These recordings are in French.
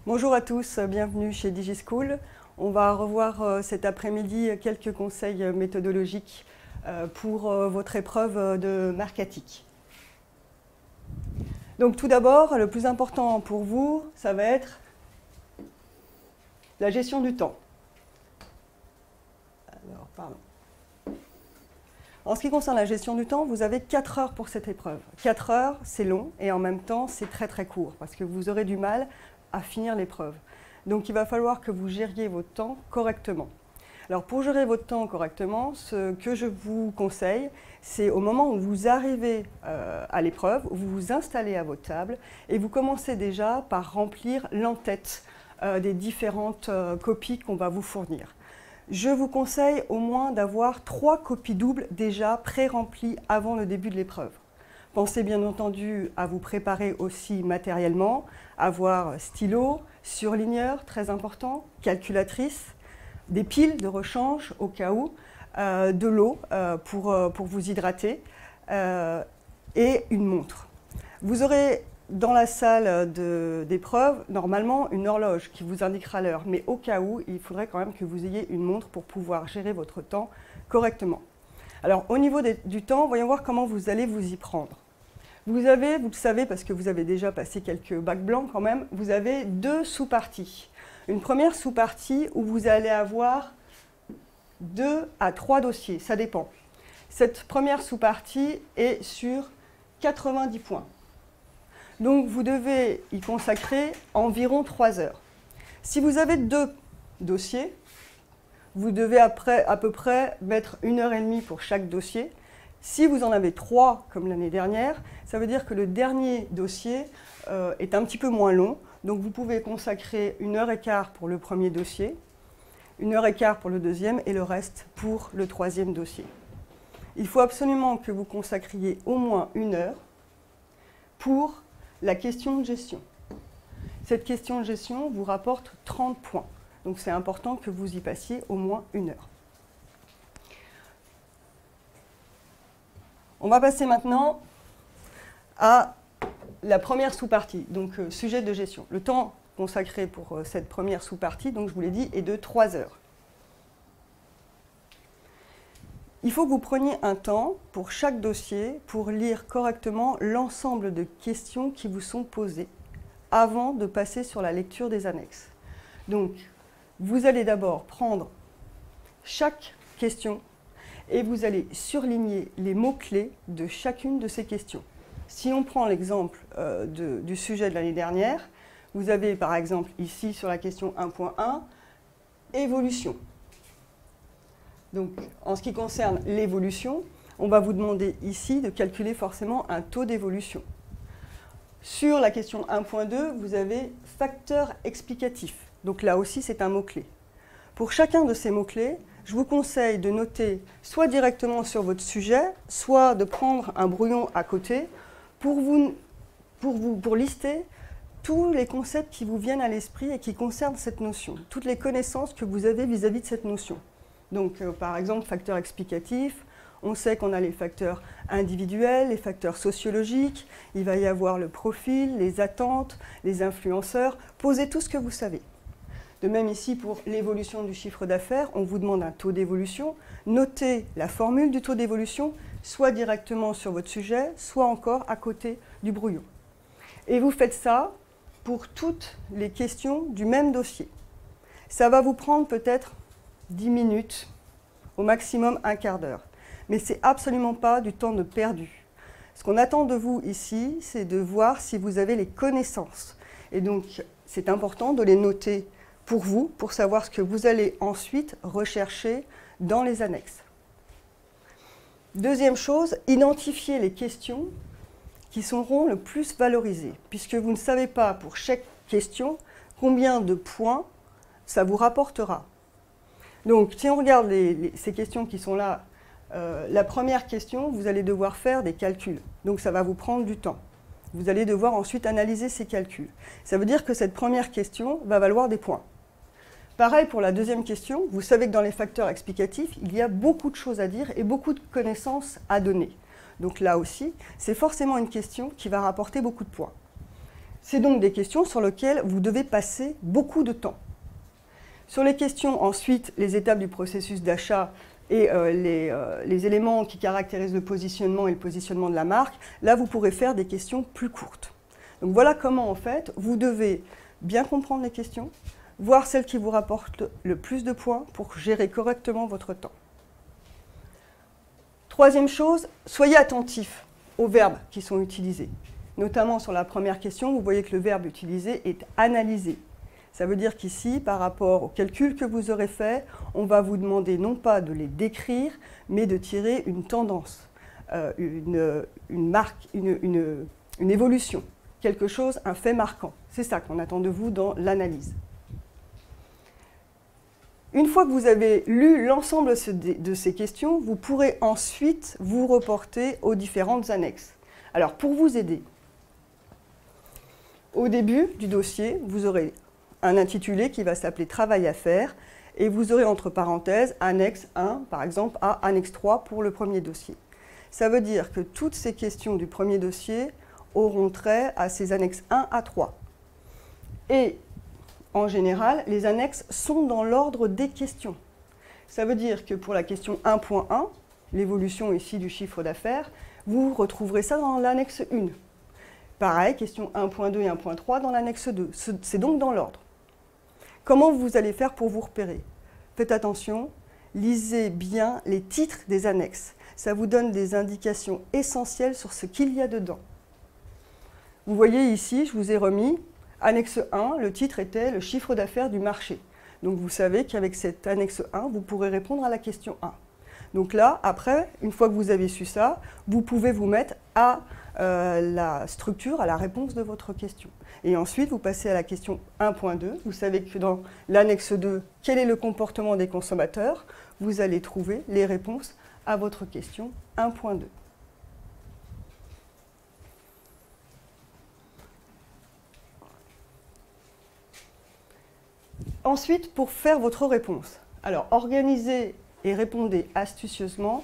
Bonjour à tous, bienvenue chez DigiSchool. On va revoir cet après-midi quelques conseils méthodologiques pour votre épreuve de Mercatique. Donc tout d'abord, le plus important pour vous, ça va être la gestion du temps. Alors, pardon. En ce qui concerne la gestion du temps, vous avez 4 heures pour cette épreuve. 4 heures, c'est long et en même temps, c'est très très court parce que vous aurez du mal à finir l'épreuve. Donc il va falloir que vous gériez votre temps correctement. Alors pour gérer votre temps correctement, ce que je vous conseille, c'est au moment où vous arrivez à l'épreuve, où vous vous installez à votre table et vous commencez déjà par remplir l'en-tête des différentes copies qu'on va vous fournir. Je vous conseille au moins d'avoir 3 copies doubles déjà pré-remplies avant le début de l'épreuve. Pensez bien entendu à vous préparer aussi matériellement, avoir stylo, surligneur, très important, calculatrice, des piles de rechange au cas où, de l'eau pour vous hydrater et une montre. Vous aurez dans la salle d'épreuve, normalement, une horloge qui vous indiquera l'heure, mais au cas où, il faudrait quand même que vous ayez une montre pour pouvoir gérer votre temps correctement. Alors, au niveau du temps, voyons voir comment vous allez vous y prendre. Vous avez, vous le savez parce que vous avez déjà passé quelques bacs blancs quand même, vous avez 2 sous-parties. Une première sous-partie où vous allez avoir 2 à 3 dossiers, ça dépend. Cette première sous-partie est sur 90 points. Donc vous devez y consacrer environ 3 heures. Si vous avez 2 dossiers, vous devez à peu près mettre 1h30 pour chaque dossier. Si vous en avez 3, comme l'année dernière, ça veut dire que le dernier dossier est un petit peu moins long. Donc vous pouvez consacrer 1h15 pour le premier dossier, 1h15 pour le deuxième et le reste pour le troisième dossier. Il faut absolument que vous consacriez au moins 1 heure pour la question de gestion. Cette question de gestion vous rapporte 30 points. Donc c'est important que vous y passiez au moins 1 heure. On va passer maintenant à la première sous-partie, donc sujet de gestion. Le temps consacré pour cette première sous-partie, donc je vous l'ai dit, est de 3 heures. Il faut que vous preniez un temps pour chaque dossier pour lire correctement l'ensemble de questions qui vous sont posées avant de passer sur la lecture des annexes. Donc, vous allez d'abord prendre chaque question et vous allez surligner les mots-clés de chacune de ces questions. Si on prend l'exemple du sujet de l'année dernière, vous avez par exemple ici sur la question 1.1, évolution. Donc en ce qui concerne l'évolution, on va vous demander ici de calculer forcément un taux d'évolution. Sur la question 1.2, vous avez facteur explicatif. Donc là aussi, c'est un mot-clé. Pour chacun de ces mots-clés, je vous conseille de noter soit directement sur votre sujet, soit de prendre un brouillon à côté pour lister tous les concepts qui vous viennent à l'esprit et qui concernent cette notion, toutes les connaissances que vous avez vis-à-vis de cette notion. Donc, par exemple, facteur explicatif, on sait qu'on a les facteurs individuels, les facteurs sociologiques, il va y avoir le profil, les attentes, les influenceurs, posez tout ce que vous savez. De même ici, pour l'évolution du chiffre d'affaires, on vous demande un taux d'évolution. Notez la formule du taux d'évolution, soit directement sur votre sujet, soit encore à côté du brouillon. Et vous faites ça pour toutes les questions du même dossier. Ça va vous prendre peut-être 10 minutes, au maximum un quart d'heure. Mais ce n'est absolument pas du temps de perdu. Ce qu'on attend de vous ici, c'est de voir si vous avez les connaissances. Et donc, c'est important de les noter pour vous, pour savoir ce que vous allez ensuite rechercher dans les annexes. Deuxième chose, identifiez les questions qui seront le plus valorisées, puisque vous ne savez pas pour chaque question combien de points ça vous rapportera. Donc, si on regarde ces questions qui sont là, la première question, vous allez devoir faire des calculs. Donc, ça va vous prendre du temps. Vous allez devoir ensuite analyser ces calculs. Ça veut dire que cette première question va valoir des points. Pareil pour la deuxième question, vous savez que dans les facteurs explicatifs, il y a beaucoup de choses à dire et beaucoup de connaissances à donner. Donc là aussi, c'est forcément une question qui va rapporter beaucoup de points. C'est donc des questions sur lesquelles vous devez passer beaucoup de temps. Sur les questions, ensuite, les étapes du processus d'achat et les éléments qui caractérisent le positionnement et le positionnement de la marque, là, vous pourrez faire des questions plus courtes. Donc voilà comment, en fait, vous devez bien comprendre les questions, voir celles qui vous rapportent le plus de points pour gérer correctement votre temps. Troisième chose, soyez attentifs aux verbes qui sont utilisés. Notamment sur la première question, vous voyez que le verbe utilisé est « analyser ». Ça veut dire qu'ici, par rapport aux calculs que vous aurez faits, on va vous demander non pas de les décrire, mais de tirer une tendance, une marque, une évolution, quelque chose, un fait marquant. C'est ça qu'on attend de vous dans l'analyse. Une fois que vous avez lu l'ensemble de ces questions, vous pourrez ensuite vous reporter aux différentes annexes. Alors, pour vous aider, au début du dossier, vous aurez un intitulé qui va s'appeler « Travail à faire » et vous aurez entre parenthèses annexe 1, par exemple, à annexe 3 pour le premier dossier. Ça veut dire que toutes ces questions du premier dossier auront trait à ces annexes 1 à 3. Et en général, les annexes sont dans l'ordre des questions. Ça veut dire que pour la question 1.1, l'évolution ici du chiffre d'affaires, vous retrouverez ça dans l'annexe 1. Pareil, question 1.2 et 1.3 dans l'annexe 2. C'est donc dans l'ordre. Comment vous allez faire pour vous repérer? Faites attention, lisez bien les titres des annexes. Ça vous donne des indications essentielles sur ce qu'il y a dedans. Vous voyez ici, je vous ai remis annexe 1, le titre était « Le chiffre d'affaires du marché ». Donc vous savez qu'avec cette annexe 1, vous pourrez répondre à la question 1. Donc là, après, une fois que vous avez su ça, vous pouvez vous mettre à la structure, à la réponse de votre question. Et ensuite, vous passez à la question 1.2. Vous savez que dans l'annexe 2, quel est le comportement des consommateurs? Vous allez trouver les réponses à votre question 1.2. Ensuite, pour faire votre réponse, alors organisez et répondez astucieusement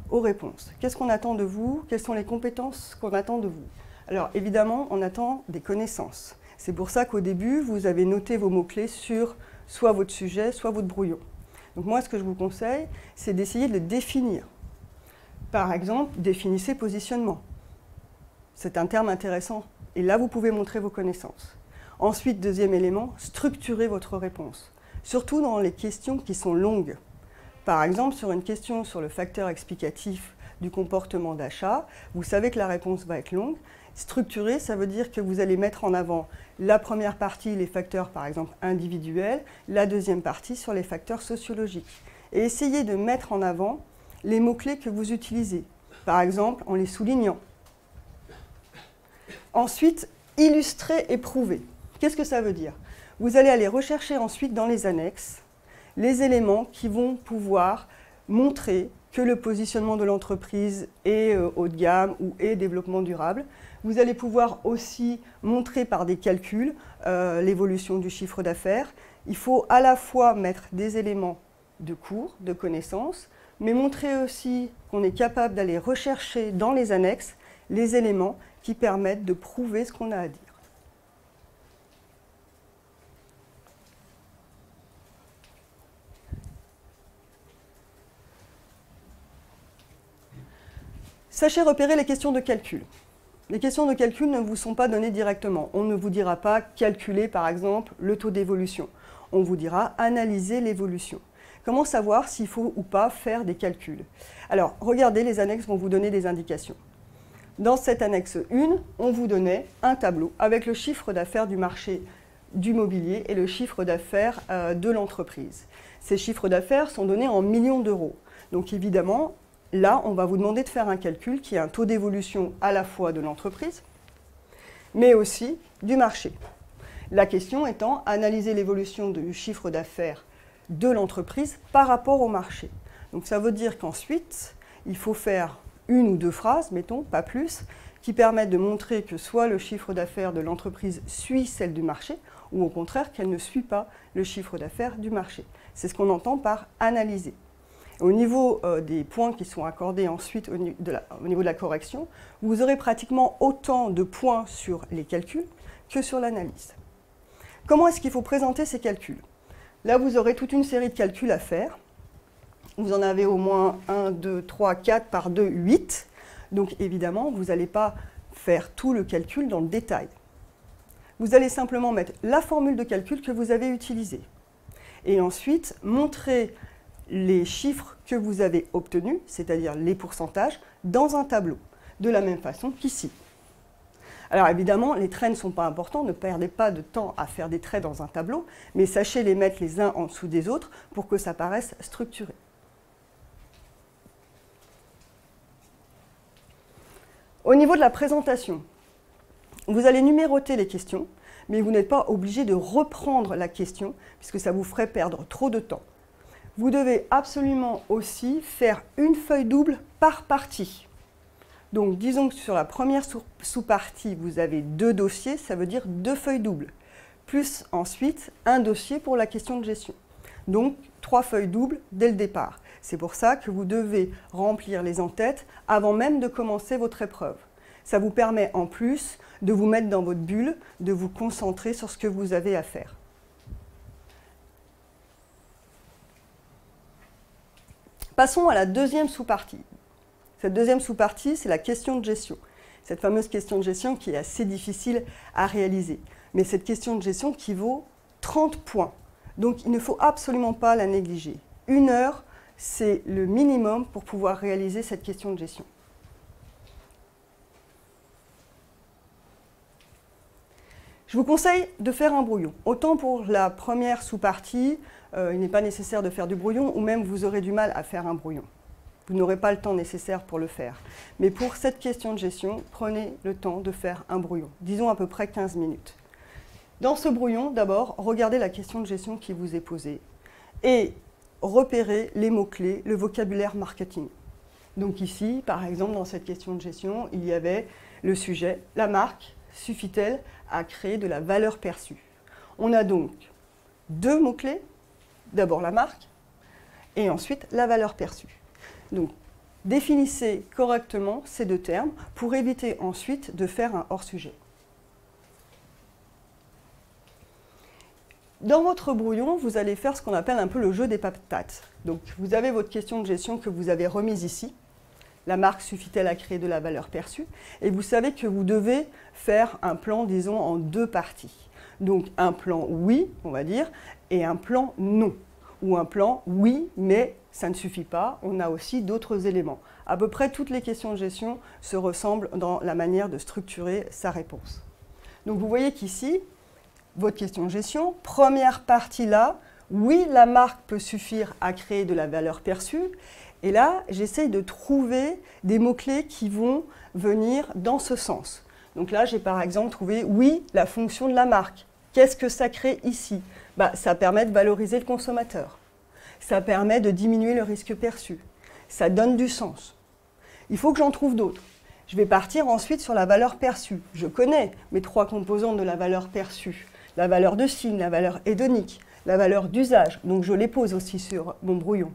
aux réponses. Qu'est-ce qu'on attend de vous? Quelles sont les compétences qu'on attend de vous? Alors évidemment, on attend des connaissances. C'est pour ça qu'au début, vous avez noté vos mots-clés sur soit votre sujet, soit votre brouillon. Donc moi, ce que je vous conseille, c'est d'essayer de le définir. Par exemple, définissez positionnement. C'est un terme intéressant. Et là, vous pouvez montrer vos connaissances. Ensuite, deuxième élément, structurez votre réponse. Surtout dans les questions qui sont longues. Par exemple, sur une question sur le facteur explicatif du comportement d'achat, vous savez que la réponse va être longue. Structurer, ça veut dire que vous allez mettre en avant la première partie, les facteurs par exemple individuels, la deuxième partie sur les facteurs sociologiques. Et essayez de mettre en avant les mots-clés que vous utilisez, par exemple en les soulignant. Ensuite, illustrer et prouver. Qu'est-ce que ça veut dire? Vous allez aller rechercher ensuite dans les annexes les éléments qui vont pouvoir montrer que le positionnement de l'entreprise est haut de gamme ou est développement durable. Vous allez pouvoir aussi montrer par des calculs l'évolution du chiffre d'affaires. Il faut à la fois mettre des éléments de cours, de connaissances, mais montrer aussi qu'on est capable d'aller rechercher dans les annexes les éléments qui permettent de prouver ce qu'on a à dire. Sachez repérer les questions de calcul. Les questions de calcul ne vous sont pas données directement. On ne vous dira pas calculer, par exemple, le taux d'évolution. On vous dira analyser l'évolution. Comment savoir s'il faut ou pas faire des calculs? Alors, regardez, les annexes vont vous donner des indications. Dans cette annexe 1, on vous donnait un tableau avec le chiffre d'affaires du marché du mobilier et le chiffre d'affaires de l'entreprise. Ces chiffres d'affaires sont donnés en millions d'euros. Donc évidemment, là, on va vous demander de faire un calcul qui est un taux d'évolution à la fois de l'entreprise, mais aussi du marché. La question étant, analyser l'évolution du chiffre d'affaires de l'entreprise par rapport au marché. Donc ça veut dire qu'ensuite, il faut faire une ou deux phrases, mettons, pas plus, qui permettent de montrer que soit le chiffre d'affaires de l'entreprise suit celle du marché, ou au contraire qu'elle ne suit pas le chiffre d'affaires du marché. C'est ce qu'on entend par analyser. Au niveau des points qui sont accordés ensuite au niveau de la correction, vous aurez pratiquement autant de points sur les calculs que sur l'analyse. Comment est-ce qu'il faut présenter ces calculs? Là, vous aurez toute une série de calculs à faire. Vous en avez au moins 1, 2, 3, 4 par 2, 8. Donc évidemment, vous n'allez pas faire tout le calcul dans le détail. Vous allez simplement mettre la formule de calcul que vous avez utilisée. Et ensuite, montrer les chiffres que vous avez obtenus, c'est-à-dire les pourcentages, dans un tableau, de la même façon qu'ici. Alors évidemment, les traits ne sont pas importants, ne perdez pas de temps à faire des traits dans un tableau, mais sachez les mettre les uns en dessous des autres pour que ça paraisse structuré. Au niveau de la présentation, vous allez numéroter les questions, mais vous n'êtes pas obligé de reprendre la question, puisque ça vous ferait perdre trop de temps. Vous devez absolument aussi faire une feuille double par partie. Donc, disons que sur la première sous-partie, vous avez 2 dossiers, ça veut dire 2 feuilles doubles, plus ensuite un dossier pour la question de gestion. Donc, 3 feuilles doubles dès le départ. C'est pour ça que vous devez remplir les en-têtes avant même de commencer votre épreuve. Ça vous permet en plus de vous mettre dans votre bulle, de vous concentrer sur ce que vous avez à faire. Passons à la deuxième sous-partie. Cette deuxième sous-partie, c'est la question de gestion. Cette fameuse question de gestion qui est assez difficile à réaliser. Mais cette question de gestion qui vaut 30 points. Donc il ne faut absolument pas la négliger. 1 heure, c'est le minimum pour pouvoir réaliser cette question de gestion. Je vous conseille de faire un brouillon. Autant pour la première sous-partie, il n'est pas nécessaire de faire du brouillon, ou même vous aurez du mal à faire un brouillon. Vous n'aurez pas le temps nécessaire pour le faire. Mais pour cette question de gestion, prenez le temps de faire un brouillon. Disons à peu près 15 minutes. Dans ce brouillon, d'abord, regardez la question de gestion qui vous est posée et repérez les mots-clés, le vocabulaire marketing. Donc ici, par exemple, dans cette question de gestion, il y avait le sujet, la marque suffit-elle à créer de la valeur perçue? On a donc 2 mots-clés, d'abord la marque et ensuite la valeur perçue. Donc, définissez correctement ces 2 termes pour éviter ensuite de faire un hors-sujet. Dans votre brouillon, vous allez faire ce qu'on appelle un peu le jeu des patates. Donc, vous avez votre question de gestion que vous avez remise ici. La marque suffit-elle à créer de la valeur perçue? Et vous savez que vous devez faire un plan, disons, en 2 parties. Donc, un plan oui, on va dire, et un plan non. Ou un plan oui, mais ça ne suffit pas, on a aussi d'autres éléments. À peu près toutes les questions de gestion se ressemblent dans la manière de structurer sa réponse. Donc vous voyez qu'ici, votre question de gestion, première partie là, oui, la marque peut suffire à créer de la valeur perçue. Et là, j'essaye de trouver des mots-clés qui vont venir dans ce sens. Donc là, j'ai par exemple trouvé, oui, la fonction de la marque. Qu'est-ce que ça crée ici? Ça permet de valoriser le consommateur. Ça permet de diminuer le risque perçu. Ça donne du sens. Il faut que j'en trouve d'autres. Je vais partir ensuite sur la valeur perçue. Je connais mes 3 composantes de la valeur perçue. La valeur de signe, la valeur hédonique, la valeur d'usage. Donc je les pose aussi sur mon brouillon.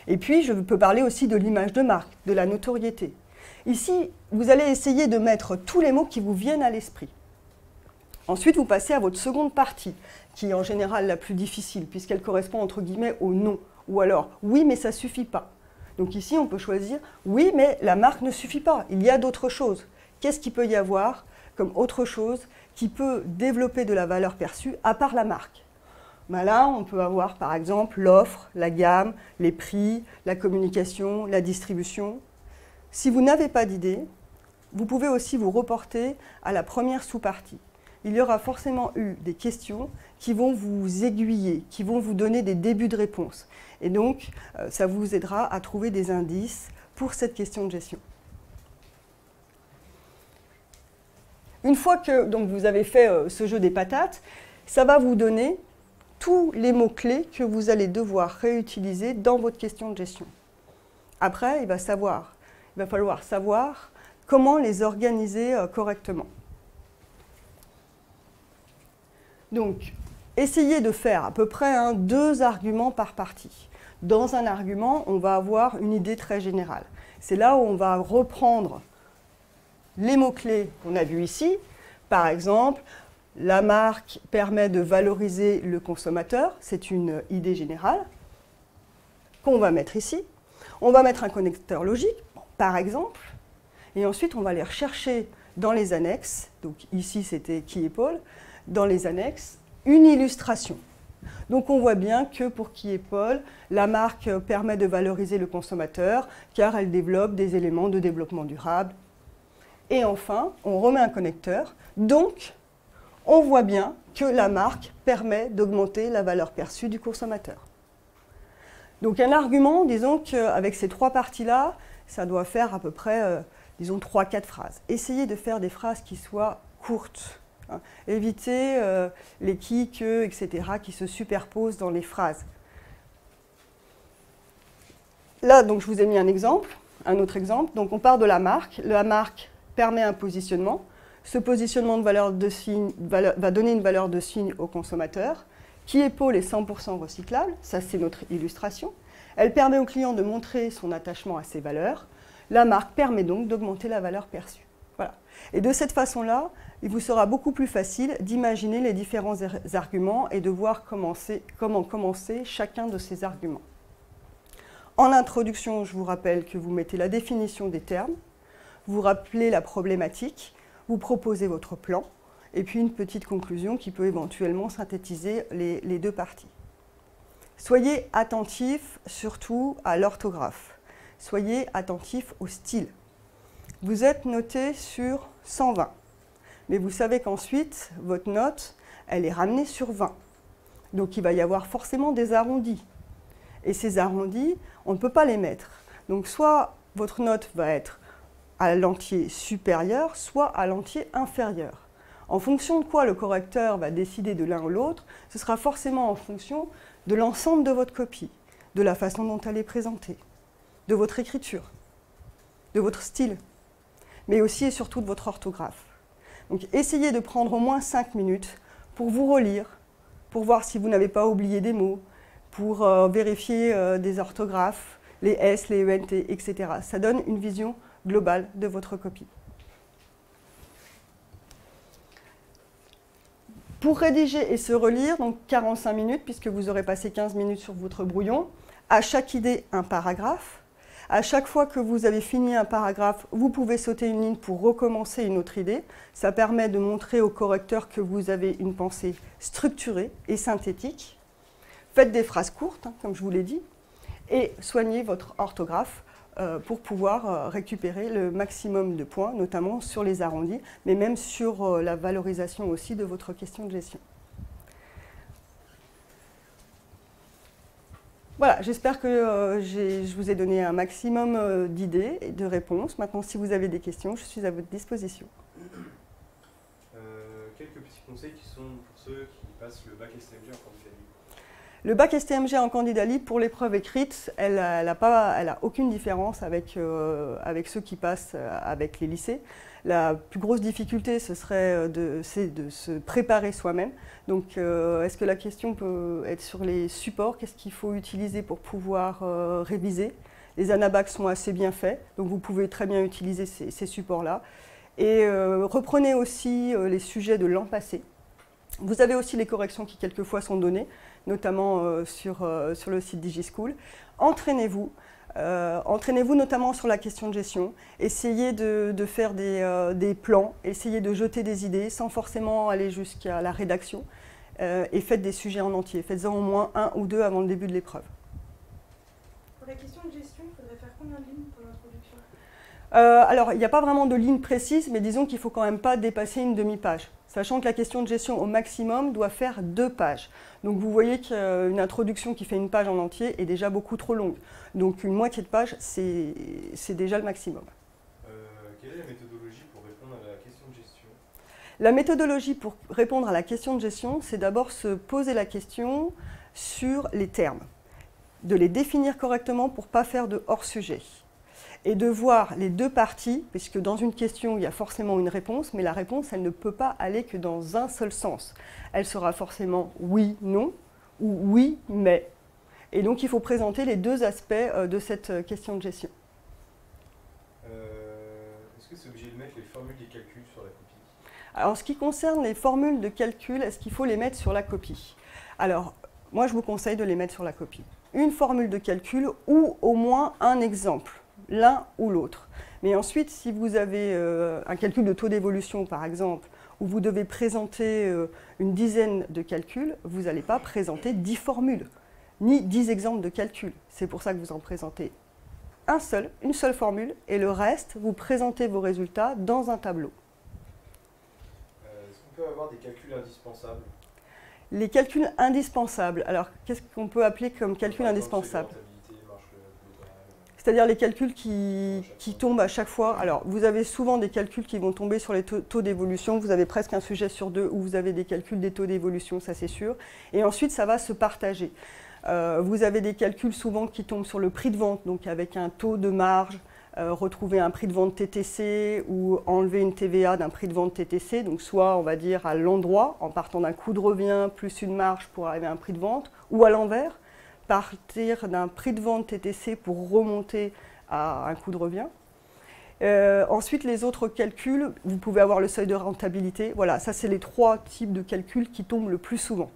Et puis je peux parler aussi de l'image de marque, de la notoriété. Ici, vous allez essayer de mettre tous les mots qui vous viennent à l'esprit. Ensuite, vous passez à votre seconde partie, qui est en général la plus difficile, puisqu'elle correspond entre guillemets au non. Ou alors, oui, mais ça ne suffit pas. Donc ici, on peut choisir, oui, mais la marque ne suffit pas, il y a d'autres choses. Qu'est-ce qu'il peut y avoir comme autre chose qui peut développer de la valeur perçue à part la marque? Là, on peut avoir par exemple l'offre, la gamme, les prix, la communication, la distribution. Si vous n'avez pas d'idée, vous pouvez aussi vous reporter à la première sous-partie. Il y aura forcément eu des questions qui vont vous aiguiller, qui vont vous donner des débuts de réponse. Et donc, ça vous aidera à trouver des indices pour cette question de gestion. Une fois que donc, vous avez fait ce jeu des patates, ça va vous donner tous les mots-clés que vous allez devoir réutiliser dans votre question de gestion. Après, il va falloir savoir comment les organiser correctement. Donc, essayez de faire à peu près 2 arguments par partie. Dans un argument, on va avoir une idée très générale. C'est là où on va reprendre les mots-clés qu'on a vus ici. Par exemple, La marque permet de valoriser le consommateur, c'est une idée générale qu'on va mettre ici. On va mettre un connecteur logique, par exemple, et ensuite on va aller rechercher dans les annexes, donc ici c'était Qui est Paul, dans les annexes, une illustration. Donc on voit bien que pour Qui est Paul, la marque permet de valoriser le consommateur car elle développe des éléments de développement durable. Et enfin, on remet un connecteur, donc on voit bien que la marque permet d'augmenter la valeur perçue du consommateur. Donc un argument, disons qu'avec ces trois parties-là, ça doit faire à peu près, disons, 3-4 phrases. Essayez de faire des phrases qui soient courtes. Hein. Évitez les qui, que, etc. qui se superposent dans les phrases. Là, donc, je vous ai mis un exemple, un autre exemple. Donc on part de la marque. La marque permet un positionnement. Ce positionnement de valeur de signe va donner une valeur de signe au consommateur. Qui est Paul est 100% recyclable, ça c'est notre illustration. Elle permet au client de montrer son attachement à ces valeurs. La marque permet donc d'augmenter la valeur perçue. Voilà. Et de cette façon-là, il vous sera beaucoup plus facile d'imaginer les différents arguments et de voir comment commencer chacun de ces arguments. En introduction, je vous rappelle que vous mettez la définition des termes, vous rappelez la problématique, vous proposez votre plan, et puis une petite conclusion qui peut éventuellement synthétiser les deux parties. Soyez attentifs surtout à l'orthographe. Soyez attentifs au style. Vous êtes noté sur 120, mais vous savez qu'ensuite, votre note, elle est ramenée sur 20. Donc il va y avoir forcément des arrondis. Et ces arrondis, on ne peut pas les mettre. Donc soit votre note va être à l'entier supérieur, soit à l'entier inférieur. En fonction de quoi le correcteur va décider de l'un ou l'autre, ce sera forcément en fonction de l'ensemble de votre copie, de la façon dont elle est présentée, de votre écriture, de votre style, mais aussi et surtout de votre orthographe. Donc essayez de prendre au moins 5 minutes pour vous relire, pour voir si vous n'avez pas oublié des mots, pour vérifier des orthographes, les S, les ENT, etc. Ça donne une vision globale de votre copie. Pour rédiger et se relire, donc 45 minutes, puisque vous aurez passé 15 minutes sur votre brouillon, à chaque idée, un paragraphe. À chaque fois que vous avez fini un paragraphe, vous pouvez sauter une ligne pour recommencer une autre idée. Ça permet de montrer au correcteur que vous avez une pensée structurée et synthétique. Faites des phrases courtes, hein, comme je vous l'ai dit, et soignez votre orthographe pour pouvoir récupérer le maximum de points, notamment sur les arrondis, mais même sur la valorisation aussi de votre question de gestion. Voilà, j'espère que je vous ai donné un maximum d'idées et de réponses. Maintenant, si vous avez des questions, je suis à votre disposition. Quelques petits conseils qui sont pour ceux qui passent le bac STMG en candidat libre. Le bac STMG en candidat libre, pour l'épreuve écrite, elle n'a aucune différence avec ceux qui passent avec les lycées. La plus grosse difficulté, c'est de se préparer soi-même. Donc, est-ce que la question peut être sur les supports? Qu'est-ce qu'il faut utiliser pour pouvoir réviser? Les anabacs sont assez bien faits, donc vous pouvez très bien utiliser ces supports-là. Et reprenez aussi les sujets de l'an passé. Vous avez aussi les corrections qui quelquefois sont données, notamment sur le site DigiSchool. Entraînez-vous. Entraînez-vous notamment sur la question de gestion. Essayez de faire des plans, essayez de jeter des idées sans forcément aller jusqu'à la rédaction. Et faites des sujets en entier. Faites-en au moins 1 ou 2 avant le début de l'épreuve. Pour la question de gestion, il faudrait faire combien de lignes pour l'introduction? Alors, il n'y a pas vraiment de ligne précise, mais disons qu'il ne faut quand même pas dépasser une demi-page. Sachant que la question de gestion au maximum doit faire 2 pages. Donc vous voyez qu'une introduction qui fait une page en entier est déjà beaucoup trop longue. Donc une moitié de page, c'est déjà le maximum. Quelle est la méthodologie pour répondre à la question de gestion? La méthodologie pour répondre à la question de gestion, c'est d'abord se poser la question sur les termes, de les définir correctement pour ne pas faire de hors-sujet. Et de voir les deux parties, puisque dans une question, il y a forcément une réponse, mais la réponse, elle ne peut pas aller que dans un seul sens. Elle sera forcément oui, non, ou oui, mais. Et donc, il faut présenter les deux aspects de cette question de gestion. Est-ce que c'est obligé de mettre les formules des calculs sur la copie? Alors, en ce qui concerne les formules de calcul, est-ce qu'il faut les mettre sur la copie? Alors, moi, je vous conseille de les mettre sur la copie. Une formule de calcul ou au moins un exemple, l'un ou l'autre. Mais ensuite, si vous avez un calcul de taux d'évolution, par exemple, où vous devez présenter une dizaine de calculs, vous n'allez pas présenter 10 formules, ni 10 exemples de calculs. C'est pour ça que vous en présentez une seule formule, et le reste, vous présentez vos résultats dans un tableau. Est-ce qu'on peut avoir des calculs indispensables? Les calculs indispensables. Alors, qu'est-ce qu'on peut appeler comme calcul indispensable? C'est-à-dire les calculs qui tombent à chaque fois. Alors, vous avez souvent des calculs qui vont tomber sur les taux d'évolution. Vous avez presque un sujet sur deux où vous avez des calculs des taux d'évolution, ça c'est sûr. Et ensuite, ça va se partager. Vous avez des calculs souvent qui tombent sur le prix de vente, donc avec un taux de marge, retrouver un prix de vente TTC ou enlever une TVA d'un prix de vente TTC, donc soit on va dire à l'endroit, en partant d'un coût de revient plus une marge pour arriver à un prix de vente, ou à l'envers, partir d'un prix de vente TTC pour remonter à un coût de revient. Ensuite, les autres calculs, vous pouvez avoir le seuil de rentabilité. Voilà, ça c'est les 3 types de calculs qui tombent le plus souvent.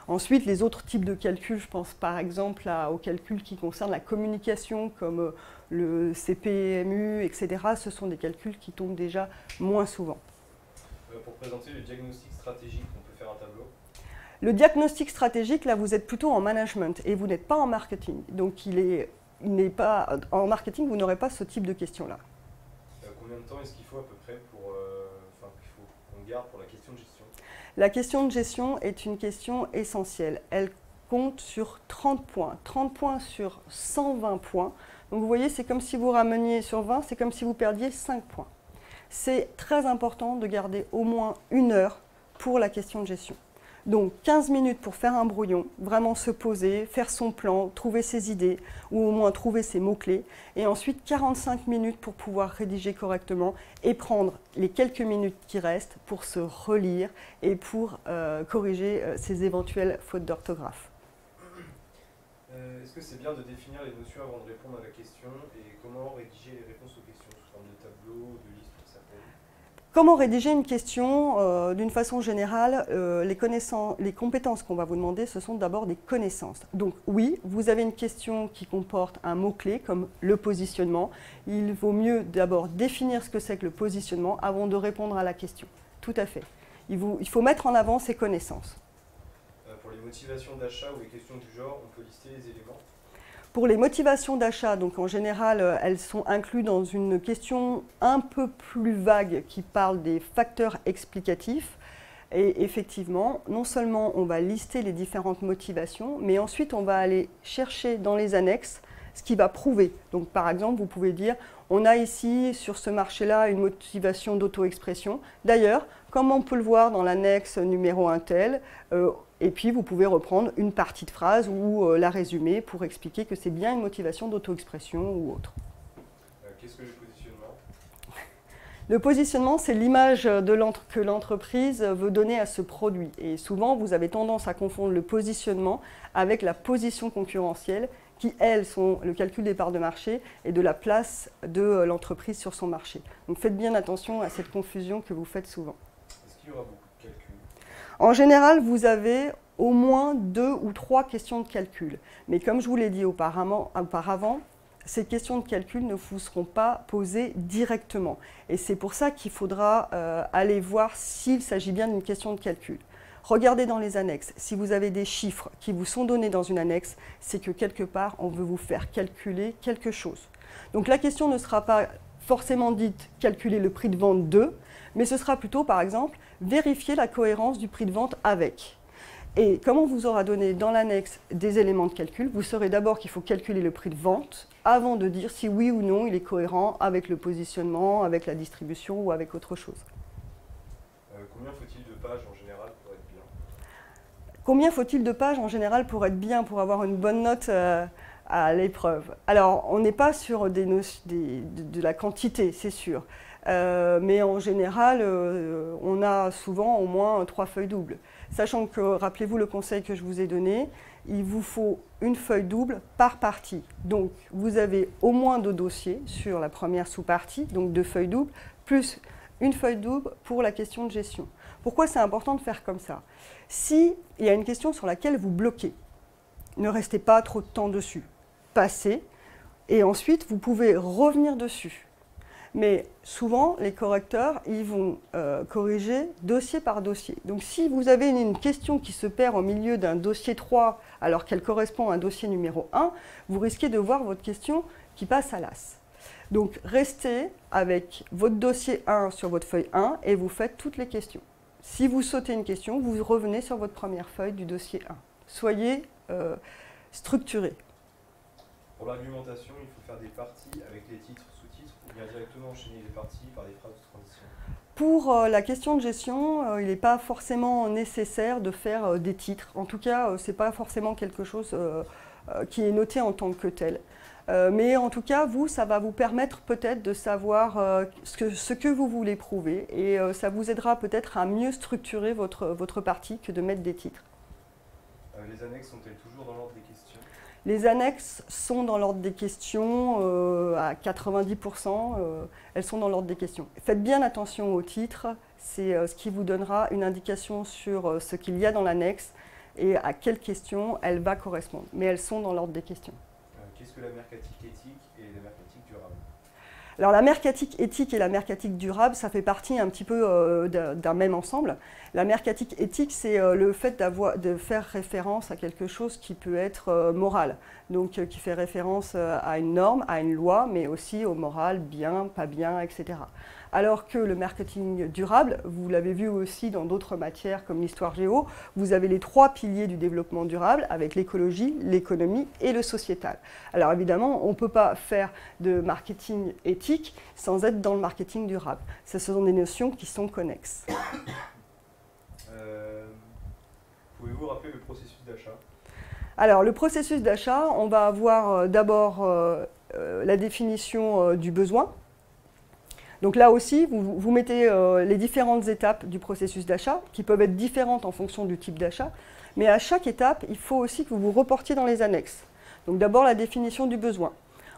Ensuite, les autres types de calculs, je pense par exemple aux calculs qui concernent la communication, comme le CPMU, etc. Ce sont des calculs qui tombent déjà moins souvent. Pour présenter le diagnostic stratégique, on peut faire un tableau? Le diagnostic stratégique, là, vous êtes plutôt en management et vous n'êtes pas en marketing. Donc, en marketing, vous n'aurez pas ce type de questions-là. Combien de temps est-ce qu'il faut à peu près qu'on garde pour la question de gestion? La question de gestion est une question essentielle. Elle compte sur 30 points. 30 points sur 120 points. Donc vous voyez, c'est comme si vous rameniez sur 20, c'est comme si vous perdiez 5 points. C'est très important de garder au moins 1 heure pour la question de gestion. Donc 15 minutes pour faire un brouillon, vraiment se poser, faire son plan, trouver ses idées ou au moins trouver ses mots-clés. Et ensuite 45 minutes pour pouvoir rédiger correctement et prendre les quelques minutes qui restent pour se relire et pour corriger ses éventuelles fautes d'orthographe. Est-ce que c'est bien de définir les notions avant de répondre à la question et comment rédiger les réponses aux questions sous forme de tableau, de liste pour certaines? Comment rédiger une question? D'une façon générale, les compétences qu'on va vous demander, ce sont d'abord des connaissances. Donc oui, vous avez une question qui comporte un mot-clé comme le positionnement. Il vaut mieux d'abord définir ce que c'est que le positionnement avant de répondre à la question. Tout à fait. Il faut mettre en avant ses connaissances. Pour les motivations d'achat ou les questions du genre, on peut lister les éléments? Pour les motivations d'achat, donc en général, elles sont incluses dans une question un peu plus vague qui parle des facteurs explicatifs. Et effectivement, non seulement on va lister les différentes motivations, mais ensuite on va aller chercher dans les annexes ce qui va prouver. Donc par exemple, vous pouvez dire, on a ici sur ce marché-là une motivation d'auto-expression. D'ailleurs, comme on peut le voir dans l'annexe numéro 1 tel, et puis vous pouvez reprendre une partie de phrase ou la résumer pour expliquer que c'est bien une motivation d'auto-expression ou autre. Qu'est-ce que le positionnement? Le positionnement, c'est l'image que l'entreprise veut donner à ce produit. Et souvent, vous avez tendance à confondre le positionnement avec la position concurrentielle, qui, elles, sont le calcul des parts de marché et de la place de l'entreprise sur son marché. Donc faites bien attention à cette confusion que vous faites souvent. Est-ce qu'il y aura beaucoup de calculs? En général, vous avez au moins 2 ou 3 questions de calcul. Mais comme je vous l'ai dit auparavant, ces questions de calcul ne vous seront pas posées directement. Et c'est pour ça qu'il faudra aller voir s'il s'agit bien d'une question de calcul. Regardez dans les annexes. Si vous avez des chiffres qui vous sont donnés dans une annexe, c'est que quelque part, on veut vous faire calculer quelque chose. Donc la question ne sera pas forcément dite « calculer le prix de vente de », mais ce sera plutôt, par exemple, vérifier la cohérence du prix de vente avec. Et comme on vous aura donné dans l'annexe des éléments de calcul, vous saurez d'abord qu'il faut calculer le prix de vente avant de dire si oui ou non il est cohérent avec le positionnement, avec la distribution ou avec autre chose. Combien faut-il de pages en général pour être bien? Combien faut-il de pages en général pour être bien, pour avoir une bonne note à l'épreuve? Alors, on n'est pas sur de la quantité, c'est sûr. Mais en général, on a souvent au moins 3 feuilles doubles. Sachant que, rappelez-vous le conseil que je vous ai donné, il vous faut une feuille double par partie. Donc, vous avez au moins 2 dossiers sur la première sous-partie, donc 2 feuilles doubles, plus une feuille double pour la question de gestion. Pourquoi c'est important de faire comme ça? S'il y a une question sur laquelle vous bloquez, ne restez pas trop de temps dessus. Passez, et ensuite vous pouvez revenir dessus. Mais souvent, les correcteurs, ils vont corriger dossier par dossier. Donc si vous avez une question qui se perd au milieu d'un dossier 3 alors qu'elle correspond à un dossier numéro 1, vous risquez de voir votre question qui passe à l'as. Donc restez avec votre dossier 1 sur votre feuille 1 et vous faites toutes les questions. Si vous sautez une question, vous revenez sur votre première feuille du dossier 1. Soyez structuré. Pour l'argumentation, il faut faire des parties avec les titres, sous-titres, ou bien directement enchaîner les parties par des phrases de transition. Pour la question de gestion, il n'est pas forcément nécessaire de faire des titres. En tout cas, ce n'est pas forcément quelque chose qui est noté en tant que tel. Mais en tout cas, ça va vous permettre peut-être de savoir ce que vous voulez prouver et ça vous aidera peut-être à mieux structurer votre partie que de mettre des titres. Les annexes sont-elles toujours dans l'ordre des questions? Les annexes sont dans l'ordre des questions à 90%, elles sont dans l'ordre des questions. Faites bien attention au titre, c'est ce qui vous donnera une indication sur ce qu'il y a dans l'annexe et à quelle question elle va correspondre. Mais elles sont dans l'ordre des questions. Qu'est-ce que la mercatique éthique et la mercatique durable? Alors la mercatique éthique et la mercatique durable, ça fait partie un petit peu d'un même ensemble. La mercatique éthique, c'est le fait de faire référence à quelque chose qui peut être moral, donc qui fait référence à une norme, à une loi, mais aussi au moral, bien, pas bien, etc. Alors que le marketing durable, vous l'avez vu aussi dans d'autres matières comme l'histoire géo, vous avez les 3 piliers du développement durable avec l'écologie, l'économie et le sociétal. Alors évidemment, on ne peut pas faire de marketing éthique sans être dans le marketing durable. Ce sont des notions qui sont connexes. Pouvez-vous rappeler le processus d'achat? Alors le processus d'achat, on va avoir d'abord la définition du besoin. Donc là aussi, vous mettez les différentes étapes du processus d'achat, qui peuvent être différentes en fonction du type d'achat. Mais à chaque étape, il faut aussi que vous vous reportiez dans les annexes. Donc d'abord la définition du besoin.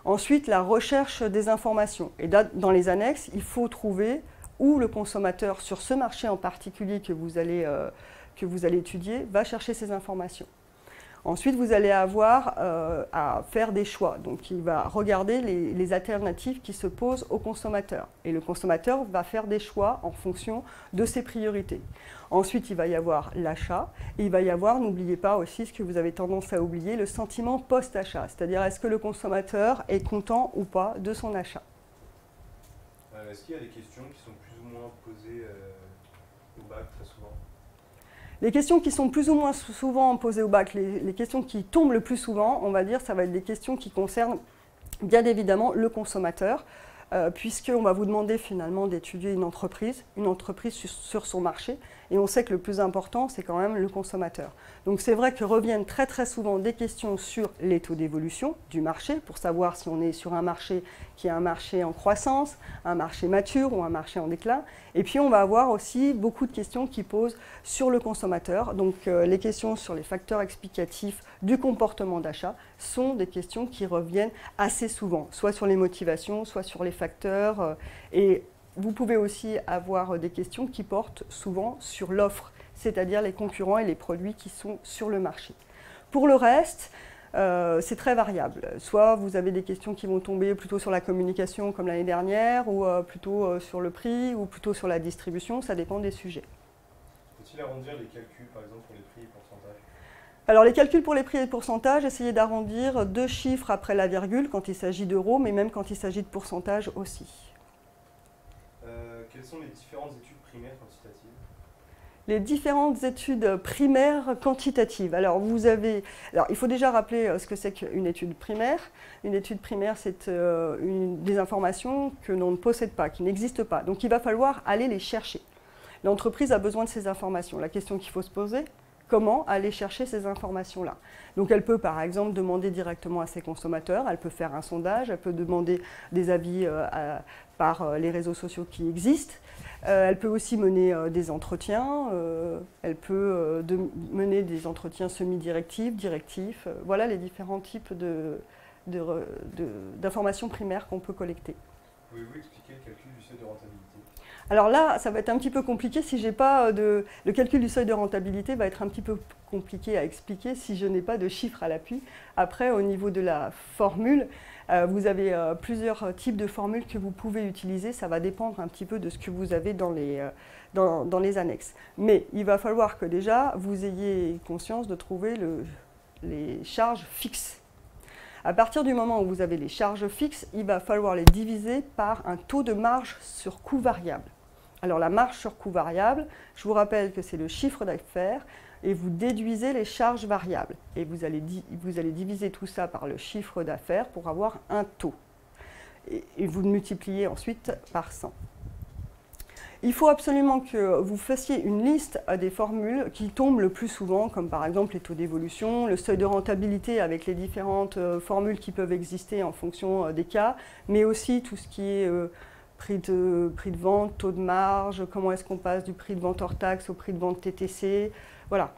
Ensuite, la recherche des informations. Et dans les annexes, il faut trouver où le consommateur, sur ce marché en particulier que vous allez étudier, va chercher ces informations. Ensuite, vous allez avoir à faire des choix. Donc, il va regarder les alternatives qui se posent au consommateur. Et le consommateur va faire des choix en fonction de ses priorités. Ensuite, il va y avoir l'achat. Et il va y avoir, n'oubliez pas aussi ce que vous avez tendance à oublier, le sentiment post-achat. C'est-à-dire, est-ce que le consommateur est content ou pas de son achat? Est-ce qu'il y a des questions qui sont plus ou moins posées au bac très souvent? Les questions qui sont plus ou moins souvent posées au bac, les questions qui tombent le plus souvent, on va dire, ça va être des questions qui concernent bien évidemment le consommateur, puisqu'on va vous demander finalement d'étudier une entreprise sur son marché, et on sait que le plus important, c'est quand même le consommateur. Donc c'est vrai que reviennent très très souvent des questions sur les taux d'évolution du marché, pour savoir si on est sur un marché qui est un marché en croissance, un marché mature ou un marché en déclin. Et puis on va avoir aussi beaucoup de questions qui posent sur le consommateur. Donc les questions sur les facteurs explicatifs du comportement d'achat sont des questions qui reviennent assez souvent, soit sur les motivations, soit sur les facteurs. Et vous pouvez aussi avoir des questions qui portent souvent sur l'offre, c'est-à-dire les concurrents et les produits qui sont sur le marché. Pour le reste, c'est très variable. Soit vous avez des questions qui vont tomber plutôt sur la communication comme l'année dernière, ou plutôt sur le prix, ou plutôt sur la distribution, ça dépend des sujets. Faut-il arrondir les calculs, par exemple, pour les prix et pourcentages? Alors les calculs pour les prix et les pourcentages, essayez d'arrondir 2 chiffres après la virgule quand il s'agit d'euros, mais même quand il s'agit de pourcentage aussi. Quelles sont les différentes études primaires quantitatives? Les différentes études primaires quantitatives. Alors, il faut déjà rappeler ce que c'est qu'une étude primaire. Une étude primaire, c'est des informations que l'on ne possède pas, qui n'existent pas. Donc, il va falloir aller les chercher. L'entreprise a besoin de ces informations. La question qu'il faut se poser, comment aller chercher ces informations-là? Donc, elle peut, par exemple, demander directement à ses consommateurs, elle peut faire un sondage, elle peut demander des avis par les réseaux sociaux qui existent. Elle peut aussi mener des entretiens, elle peut mener des entretiens semi-directifs, directifs. Voilà les différents types d'informations primaires qu'on peut collecter. Pouvez-vous expliquer le calcul du seuil de rentabilité? Alors là, ça va être un petit peu compliqué si j'ai pas de... Le calcul du seuil de rentabilité va être un petit peu compliqué à expliquer si je n'ai pas de chiffres à l'appui. Après, au niveau de la formule, vous avez plusieurs types de formules que vous pouvez utiliser. Ça va dépendre un petit peu de ce que vous avez dans les annexes. Mais il va falloir que déjà, vous ayez conscience de trouver les charges fixes. À partir du moment où vous avez les charges fixes, il va falloir les diviser par un taux de marge sur coût variable. Alors la marge sur coût variable, je vous rappelle que c'est le chiffre d'affaires et vous déduisez les charges variables. Et vous allez diviser tout ça par le chiffre d'affaires pour avoir un taux. Et vous le multipliez ensuite par 100. Il faut absolument que vous fassiez une liste des formules qui tombent le plus souvent, comme par exemple les taux d'évolution, le seuil de rentabilité avec les différentes formules qui peuvent exister en fonction des cas, mais aussi tout ce qui est prix de vente, taux de marge, comment est-ce qu'on passe du prix de vente hors taxe au prix de vente TTC, voilà.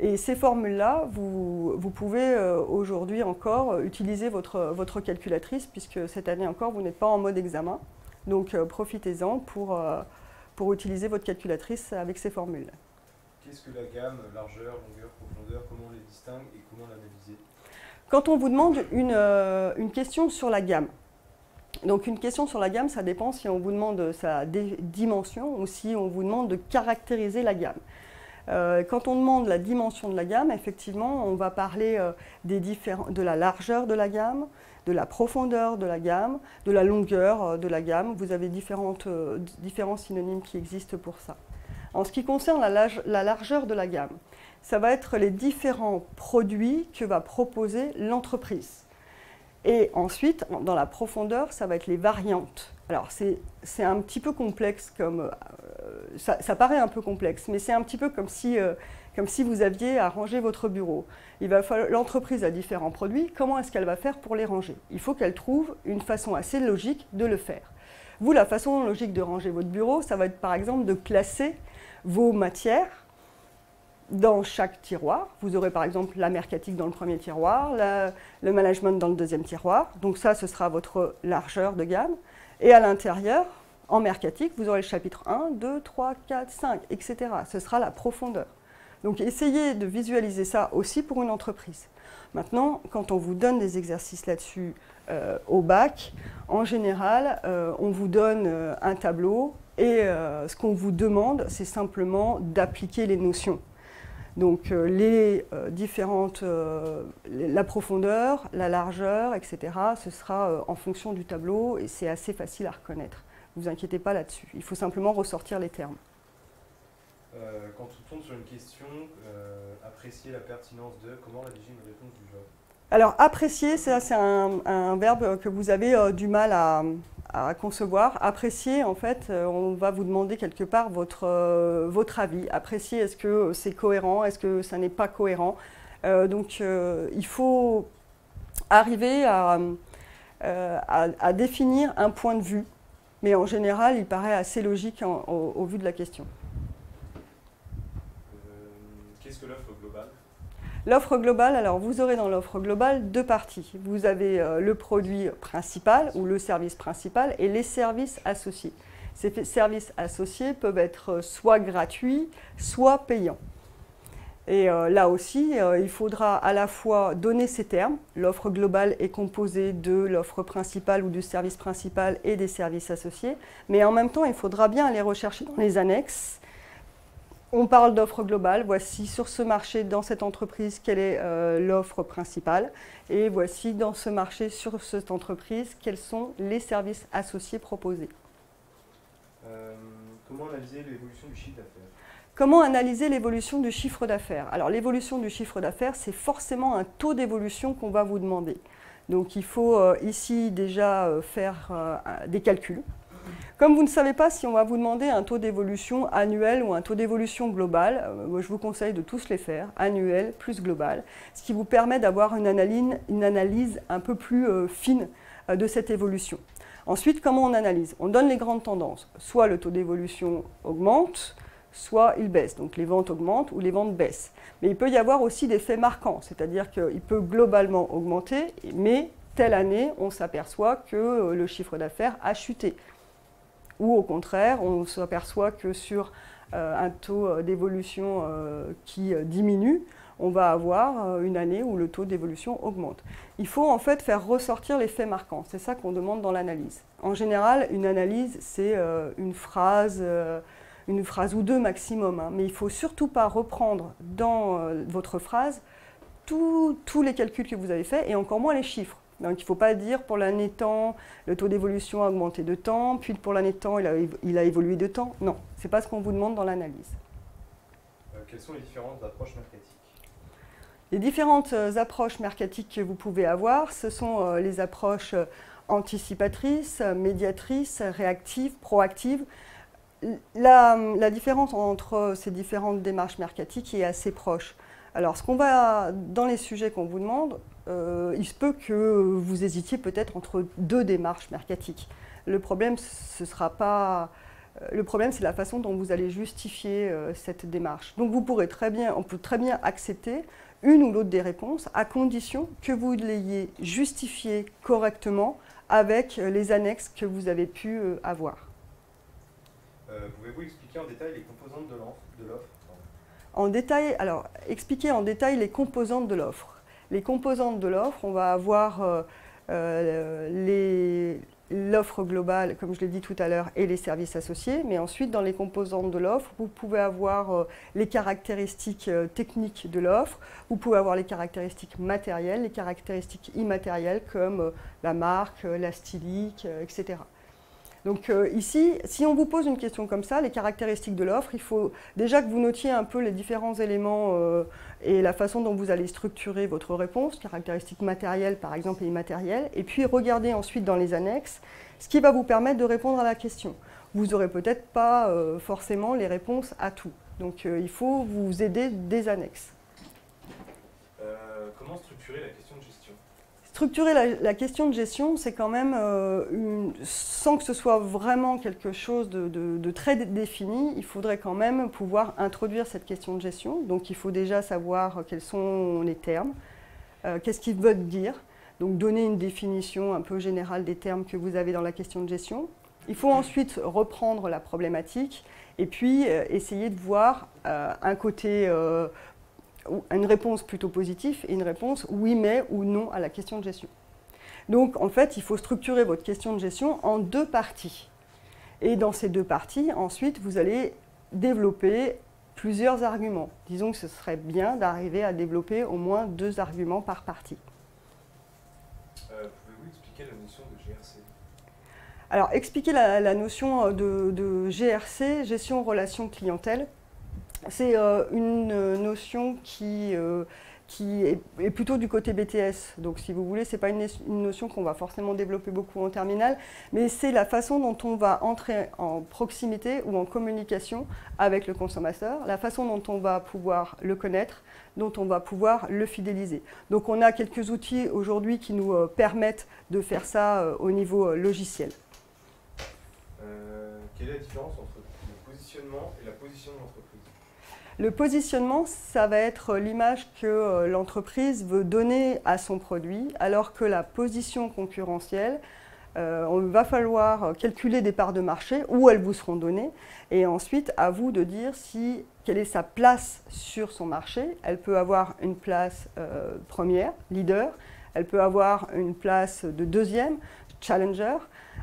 Et ces formules-là, vous pouvez aujourd'hui encore utiliser votre calculatrice, puisque cette année encore, vous n'êtes pas en mode examen. Donc profitez-en pour utiliser votre calculatrice avec ces formules. Qu'est-ce que la gamme, largeur, longueur, profondeur, comment on les distingue et comment l'analyser? Quand on vous demande une question sur la gamme, donc une question sur la gamme, ça dépend si on vous demande sa dimension ou si on vous demande de caractériser la gamme. Quand on demande la dimension de la gamme, effectivement, on va parler de la largeur de la gamme, de la profondeur de la gamme, de la longueur de la gamme. Vous avez différents synonymes qui existent pour ça. En ce qui concerne la largeur de la gamme, ça va être les différents produits que va proposer l'entreprise. Et ensuite, dans la profondeur, ça va être les variantes. Alors, c'est un petit peu complexe, ça paraît un peu complexe, mais c'est un petit peu comme si vous aviez à ranger votre bureau. L'entreprise a différents produits, comment est-ce qu'elle va faire pour les ranger? Il faut qu'elle trouve une façon assez logique de le faire. Vous, la façon logique de ranger votre bureau, ça va être par exemple de classer vos matières dans chaque tiroir. Vous aurez par exemple la mercatique dans le premier tiroir, le management dans le deuxième tiroir. Donc ça, ce sera votre largeur de gamme. Et à l'intérieur, en mercatique, vous aurez le chapitre 1, 2, 3, 4, 5, etc. Ce sera la profondeur. Donc essayez de visualiser ça aussi pour une entreprise. Maintenant, quand on vous donne des exercices là-dessus au bac, en général, on vous donne un tableau et ce qu'on vous demande, c'est simplement d'appliquer les notions. Donc la profondeur, la largeur, etc., ce sera en fonction du tableau et c'est assez facile à reconnaître. Ne vous inquiétez pas là-dessus, il faut simplement ressortir les termes. Quand on tombe sur une question, apprécier la pertinence de, comment rédiger une réponse du genre? Alors apprécier, c'est un verbe que vous avez du mal à concevoir. Apprécier, en fait, on va vous demander quelque part votre avis. Apprécier, est-ce que c'est cohérent, est-ce que ça n'est pas cohérent. Donc il faut arriver à définir un point de vue, mais en général, il paraît assez logique au vu de la question. Qu'est-ce que l'offre globale? L'offre globale, alors vous aurez dans l'offre globale deux parties. Vous avez le produit principal ou le service principal et les services associés. Ces services associés peuvent être soit gratuits, soit payants. Et là aussi, il faudra à la fois donner ces termes. L'offre globale est composée de l'offre principale ou du service principal et des services associés. Mais en même temps, il faudra bien aller rechercher dans les annexes. On parle d'offre globale, voici sur ce marché, dans cette entreprise, quelle est l'offre principale. Et voici dans ce marché, sur cette entreprise, quels sont les services associés proposés. Comment analyser l'évolution du chiffre d'affaires? Comment analyser l'évolution du chiffre d'affaires? Alors l'évolution du chiffre d'affaires, c'est forcément un taux d'évolution qu'on va vous demander. Donc il faut ici déjà faire des calculs. Comme vous ne savez pas si on va vous demander un taux d'évolution annuel ou un taux d'évolution global, moi je vous conseille de tous les faire, annuel plus global, ce qui vous permet d'avoir une analyse un peu plus fine de cette évolution. Ensuite, comment on analyse? On donne les grandes tendances. Soit le taux d'évolution augmente, soit il baisse. Donc les ventes augmentent ou les ventes baissent. Mais il peut y avoir aussi des faits marquants, c'est-à-dire qu'il peut globalement augmenter, mais telle année, on s'aperçoit que le chiffre d'affaires a chuté. Ou au contraire, on s'aperçoit que sur un taux d'évolution qui diminue, on va avoir une année où le taux d'évolution augmente. Il faut en fait faire ressortir les faits marquants, c'est ça qu'on demande dans l'analyse. En général, une analyse, c'est une phrase ou deux maximum, hein, mais il ne faut surtout pas reprendre dans votre phrase tous les calculs que vous avez faits et encore moins les chiffres. Donc il ne faut pas dire pour l'année temps, le taux d'évolution a augmenté de temps, puis pour l'année temps, il a évolué de temps. Non, ce n'est pas ce qu'on vous demande dans l'analyse. Quelles sont les différentes approches mercatiques? Les différentes approches mercatiques que vous pouvez avoir, ce sont les approches anticipatrices, médiatrices, réactives, proactives. La différence entre ces différentes démarches mercatiques est assez proche. Alors, dans les sujets qu'on vous demande, il se peut que vous hésitiez peut-être entre deux démarches mercatiques. Le problème, c'est la façon dont vous allez justifier cette démarche. Donc, on peut très bien accepter une ou l'autre des réponses, à condition que vous l'ayez justifié correctement avec les annexes que vous avez pu avoir. Pouvez-vous expliquer en détail les composantes de l'offre? Expliquer en détail les composantes de l'offre. Les composantes de l'offre, on va avoir l'offre globale, comme je l'ai dit tout à l'heure, et les services associés. Mais ensuite, dans les composantes de l'offre, vous pouvez avoir les caractéristiques techniques de l'offre, vous pouvez avoir les caractéristiques matérielles, les caractéristiques immatérielles comme la marque, la stylique, etc. Donc ici, si on vous pose une question comme ça, les caractéristiques de l'offre, il faut déjà que vous notiez un peu les différents éléments et la façon dont vous allez structurer votre réponse, caractéristiques matérielles par exemple et immatérielles, et puis regardez ensuite dans les annexes ce qui va vous permettre de répondre à la question. Vous n'aurez peut-être pas forcément les réponses à tout, donc il faut vous aider des annexes. Comment structurer la question de gestion? Structurer la question de gestion, c'est quand même, sans que ce soit vraiment quelque chose de très défini, il faudrait quand même pouvoir introduire cette question de gestion. Donc il faut déjà savoir quels sont les termes, qu'est-ce qu'ils veulent dire. Donc donner une définition un peu générale des termes que vous avez dans la question de gestion. Il faut ensuite reprendre la problématique et puis essayer de voir un côté une réponse plutôt positive et une réponse oui mais ou non à la question de gestion. Donc en fait, il faut structurer votre question de gestion en deux parties. Et dans ces deux parties, ensuite, vous allez développer plusieurs arguments. Disons que ce serait bien d'arriver à développer au moins 2 arguments par partie. Pouvez-vous expliquer la notion de GRC? Alors, expliquer la notion de GRC, gestion relation clientèle. C'est une notion qui est plutôt du côté BTS. Donc, si vous voulez, ce n'est pas une notion qu'on va forcément développer beaucoup en terminale, mais c'est la façon dont on va entrer en proximité ou en communication avec le consommateur, la façon dont on va pouvoir le connaître, dont on va pouvoir le fidéliser. Donc, on a quelques outils aujourd'hui qui nous permettent de faire ça au niveau logiciel. Quelle est la différence entre le positionnement et la position de l'entreprise? Le positionnement, ça va être l'image que l'entreprise veut donner à son produit, alors que la position concurrentielle, il va falloir calculer des parts de marché, où elles vous seront données, et ensuite à vous de dire quelle est sa place sur son marché. Elle peut avoir une place première, leader, elle peut avoir une place de deuxième, challenger.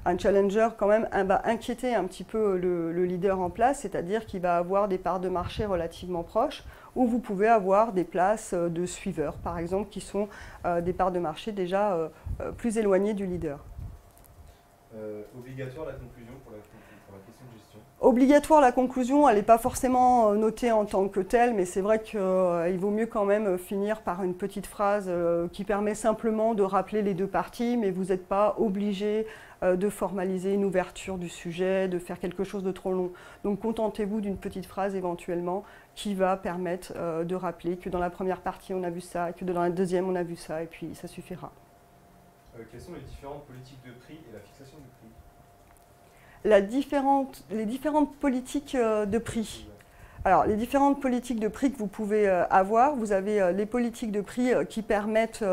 Un challenger, quand même, va inquiéter un petit peu le leader en place, c'est-à-dire qu'il va avoir des parts de marché relativement proches, ou vous pouvez avoir des places de suiveurs, par exemple, qui sont des parts de marché déjà plus éloignées du leader. Obligatoire la conclusion pour la question de gestion? Obligatoire la conclusion, elle n'est pas forcément notée en tant que telle, mais c'est vrai qu'il vaut mieux quand même finir par une petite phrase qui permet simplement de rappeler les deux parties, mais vous n'êtes pas obligé de formaliser une ouverture du sujet, de faire quelque chose de trop long. Donc contentez-vous d'une petite phrase éventuellement qui va permettre de rappeler que dans la première partie on a vu ça, et que dans la deuxième on a vu ça, et puis ça suffira. Quelles sont les différentes politiques de prix et la fixation du prix? Les différentes politiques de prix. Alors, les différentes politiques de prix que vous pouvez avoir, vous avez les politiques de prix qui permettent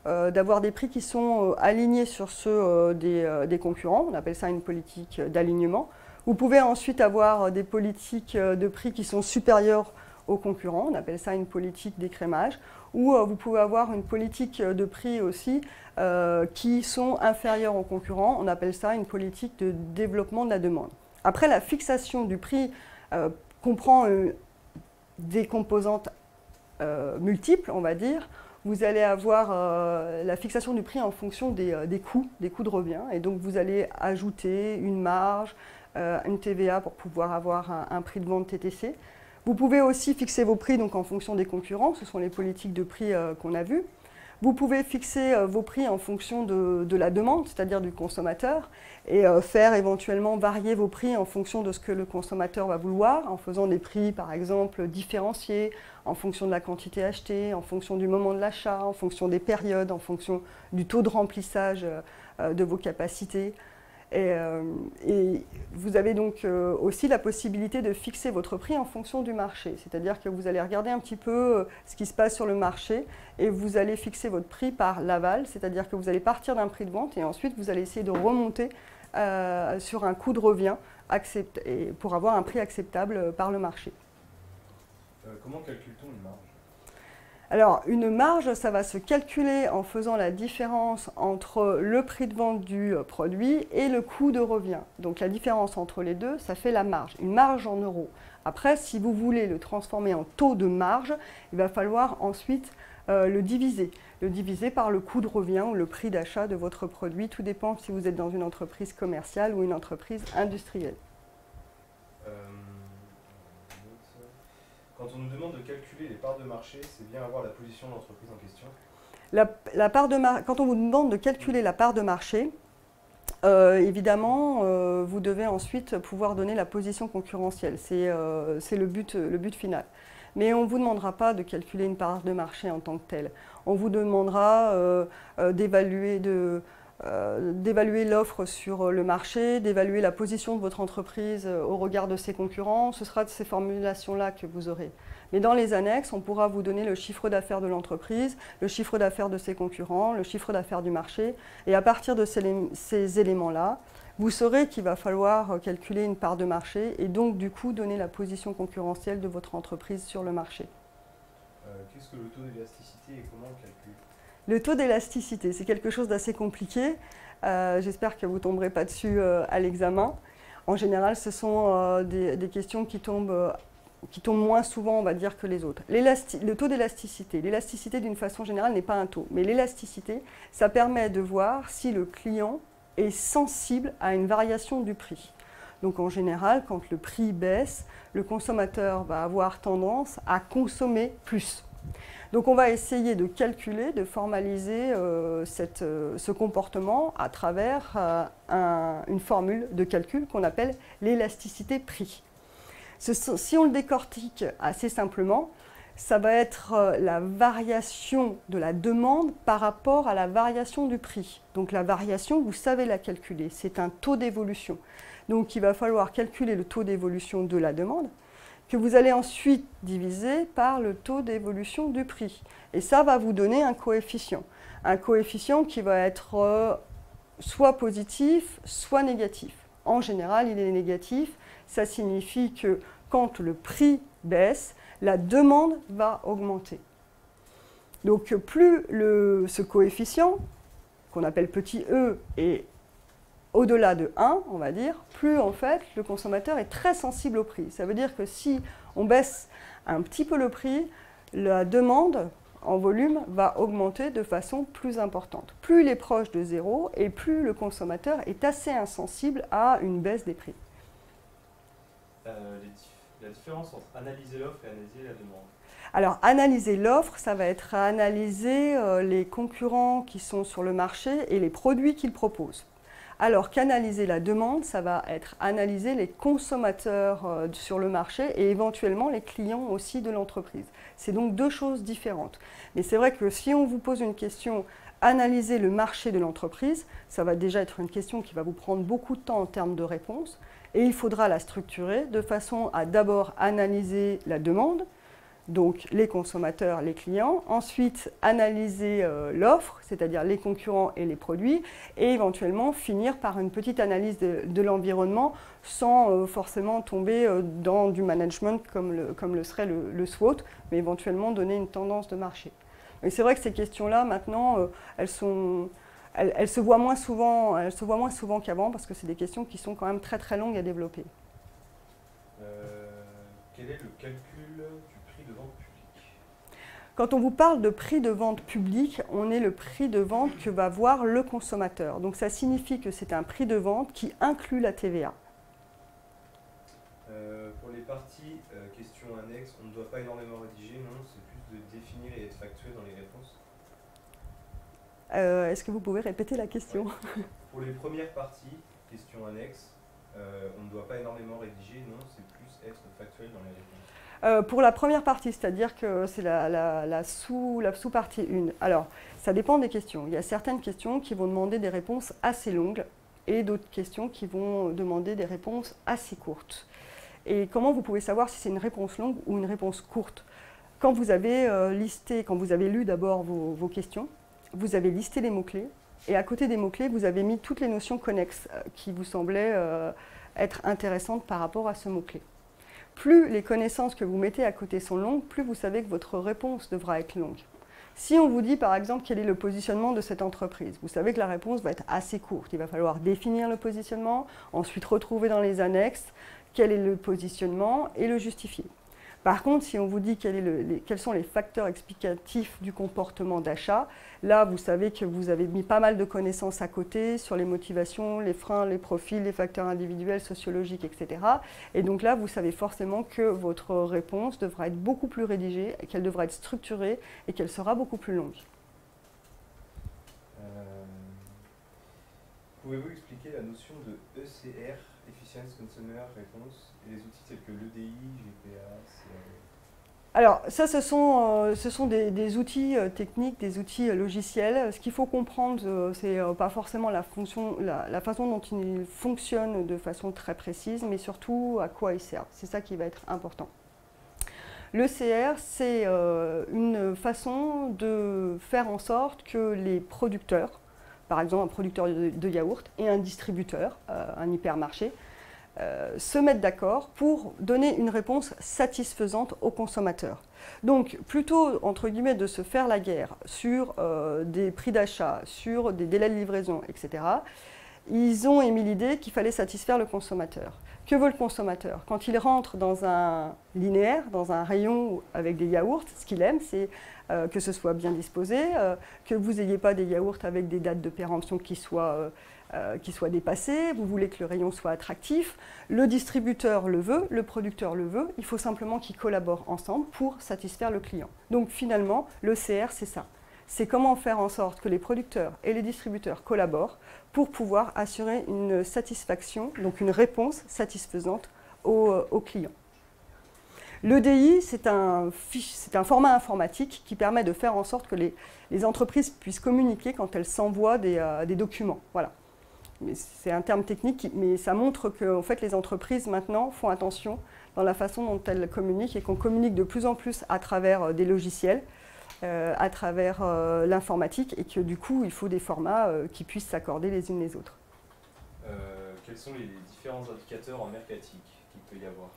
d'avoir des prix qui sont alignés sur ceux des concurrents. On appelle ça une politique d'alignement. Vous pouvez ensuite avoir des politiques de prix qui sont supérieures aux concurrents, on appelle ça une politique d'écrémage, ou vous pouvez avoir une politique de prix aussi qui sont inférieures aux concurrents, on appelle ça une politique de développement de la demande. Après, la fixation du prix comprend des composantes multiples, on va dire. Vous allez avoir la fixation du prix en fonction des coûts de revient, et donc vous allez ajouter une marge, une TVA pour pouvoir avoir un prix de vente TTC. Vous pouvez aussi fixer vos prix donc, en fonction des concurrents, ce sont les politiques de prix qu'on a vues. Vous pouvez fixer vos prix en fonction de la demande, c'est-à-dire du consommateur, et faire éventuellement varier vos prix en fonction de ce que le consommateur va vouloir, en faisant des prix par exemple différenciés, en fonction de la quantité achetée, en fonction du moment de l'achat, en fonction des périodes, en fonction du taux de remplissage de vos capacités. Et vous avez donc aussi la possibilité de fixer votre prix en fonction du marché. C'est-à-dire que vous allez regarder un petit peu ce qui se passe sur le marché et vous allez fixer votre prix par l'aval, c'est-à-dire que vous allez partir d'un prix de vente et ensuite vous allez essayer de remonter sur un coût de revient pour avoir un prix acceptable par le marché. Comment calcule-t-on une marge? Alors, une marge, ça va se calculer en faisant la différence entre le prix de vente du produit et le coût de revient. Donc, la différence entre les deux, ça fait la marge, une marge en euros. Après, si vous voulez le transformer en taux de marge, il va falloir ensuite le diviser par le coût de revient ou le prix d'achat de votre produit. Tout dépend si vous êtes dans une entreprise commerciale ou une entreprise industrielle. Quand on nous demande de calculer les parts de marché, c'est bien avoir la position de l'entreprise en question? Quand on vous demande de calculer la part de marché, évidemment, vous devez ensuite pouvoir donner la position concurrentielle. C'est le but final. Mais on ne vous demandera pas de calculer une part de marché en tant que telle. On vous demandera d'évaluer l'offre sur le marché, d'évaluer la position de votre entreprise au regard de ses concurrents. Ce sera de ces formulations-là que vous aurez. Mais dans les annexes, on pourra vous donner le chiffre d'affaires de l'entreprise, le chiffre d'affaires de ses concurrents, le chiffre d'affaires du marché. Et à partir de ces éléments-là, vous saurez qu'il va falloir calculer une part de marché et donc du coup donner la position concurrentielle de votre entreprise sur le marché. Qu'est-ce que le taux d'élasticité et comment on le calcule? Le taux d'élasticité, c'est quelque chose d'assez compliqué. J'espère que vous ne tomberez pas dessus à l'examen. En général, ce sont des questions qui tombent moins souvent, on va dire, que les autres. Le taux d'élasticité. L'élasticité, d'une façon générale, n'est pas un taux. Mais l'élasticité, ça permet de voir si le client est sensible à une variation du prix. Donc en général, quand le prix baisse, le consommateur va avoir tendance à consommer plus. Donc on va essayer de calculer, de formaliser ce comportement à travers une formule de calcul qu'on appelle l'élasticité prix. Si on le décortique assez simplement, ça va être la variation de la demande par rapport à la variation du prix. Donc la variation, vous savez la calculer, c'est un taux d'évolution. Donc il va falloir calculer le taux d'évolution de la demande, que vous allez ensuite diviser par le taux d'évolution du prix. Et ça va vous donner un coefficient. Un coefficient qui va être soit positif, soit négatif. En général, il est négatif. Ça signifie que quand le prix baisse, la demande va augmenter. Donc plus ce coefficient, qu'on appelle petit e, est au-delà de 1, on va dire, plus en fait le consommateur est très sensible au prix. Ça veut dire que si on baisse un petit peu le prix, la demande en volume va augmenter de façon plus importante. Plus il est proche de 0 et plus le consommateur est assez insensible à une baisse des prix. La différence entre analyser l'offre et analyser la demande. Alors, analyser l'offre, ça va être analyser les concurrents qui sont sur le marché et les produits qu'ils proposent. Alors qu'analyser la demande, ça va être analyser les consommateurs sur le marché et éventuellement les clients aussi de l'entreprise. C'est donc deux choses différentes. Mais c'est vrai que si on vous pose une question, analyser le marché de l'entreprise, ça va déjà être une question qui va vous prendre beaucoup de temps en termes de réponse. Et il faudra la structurer de façon à d'abord analyser la demande, donc les consommateurs, les clients, ensuite analyser l'offre, c'est-à-dire les concurrents et les produits, et éventuellement finir par une petite analyse de l'environnement sans forcément tomber dans du management comme le serait le SWOT, mais éventuellement donner une tendance de marché. Et c'est vrai que ces questions-là, maintenant, elles se voient moins souvent qu'avant parce que c'est des questions qui sont quand même très très longues à développer. Quel est le calcul du prix de vente public? Quand on vous parle de prix de vente public, on est le prix de vente que va voir le consommateur. Donc ça signifie que c'est un prix de vente qui inclut la TVA. Pour les parties questions annexes, on ne doit pas énormément rédiger, non? C'est plus de définir et être factuel dans les réponses. Est-ce que vous pouvez répéter la question? Ouais. Pour les premières parties, questions annexes, on ne doit pas énormément rédiger, non? C'est plus être factuel dans les réponses. Pour la première partie, c'est-à-dire que c'est la sous-partie 1. Alors, ça dépend des questions. Il y a certaines questions qui vont demander des réponses assez longues et d'autres questions qui vont demander des réponses assez courtes. Et comment vous pouvez savoir si c'est une réponse longue ou une réponse courte? Quand vous avez quand vous avez lu d'abord vos questions, vous avez listé les mots-clés et à côté des mots-clés, vous avez mis toutes les notions connexes qui vous semblaient être intéressantes par rapport à ce mot-clé. Plus les connaissances que vous mettez à côté sont longues, plus vous savez que votre réponse devra être longue. Si on vous dit par exemple quel est le positionnement de cette entreprise, vous savez que la réponse va être assez courte. Il va falloir définir le positionnement, ensuite retrouver dans les annexes quel est le positionnement et le justifier. Par contre, si on vous dit quels sont les facteurs explicatifs du comportement d'achat, là, vous savez que vous avez mis pas mal de connaissances à côté sur les motivations, les freins, les profils, les facteurs individuels, sociologiques, etc. Et donc là, vous savez forcément que votre réponse devra être beaucoup plus rédigée, qu'elle devra être structurée et qu'elle sera beaucoup plus longue. Pouvez-vous expliquer la notion de ECR, Efficiency Consumer Response, et les outils tels que l'EDI, GPA, CAE? Alors, ça, ce sont des outils techniques, des outils logiciels. Ce qu'il faut comprendre, c'est pas forcément la façon dont ils fonctionnent de façon très précise, mais surtout à quoi ils servent. C'est ça qui va être important. L'ECR, c'est une façon de faire en sorte que les producteurs, par exemple un producteur de yaourt et un distributeur, un hypermarché, se mettent d'accord pour donner une réponse satisfaisante aux consommateurs. Donc plutôt, entre guillemets, de se faire la guerre sur des prix d'achat, sur des délais de livraison, etc., ils ont émis l'idée qu'il fallait satisfaire le consommateur. Que veut le consommateur? Quand il rentre dans un linéaire, dans un rayon avec des yaourts, ce qu'il aime, c'est que ce soit bien disposé, que vous n'ayez pas des yaourts avec des dates de péremption qui soient dépassées, vous voulez que le rayon soit attractif, le distributeur le veut, le producteur le veut, il faut simplement qu'ils collaborent ensemble pour satisfaire le client. Donc finalement, l'ECR, c'est ça. C'est comment faire en sorte que les producteurs et les distributeurs collaborent pour pouvoir assurer une satisfaction, donc une réponse satisfaisante aux clients. L'EDI, c'est un format informatique qui permet de faire en sorte que les entreprises puissent communiquer quand elles s'envoient des documents. Voilà. C'est un terme technique, mais ça montre que en fait, les entreprises maintenant font attention dans la façon dont elles communiquent et qu'on communique de plus en plus à travers des logiciels, à travers l'informatique, et que du coup, il faut des formats qui puissent s'accorder les unes les autres. Quels sont les différents indicateurs en mercatique qu'il peut y avoir?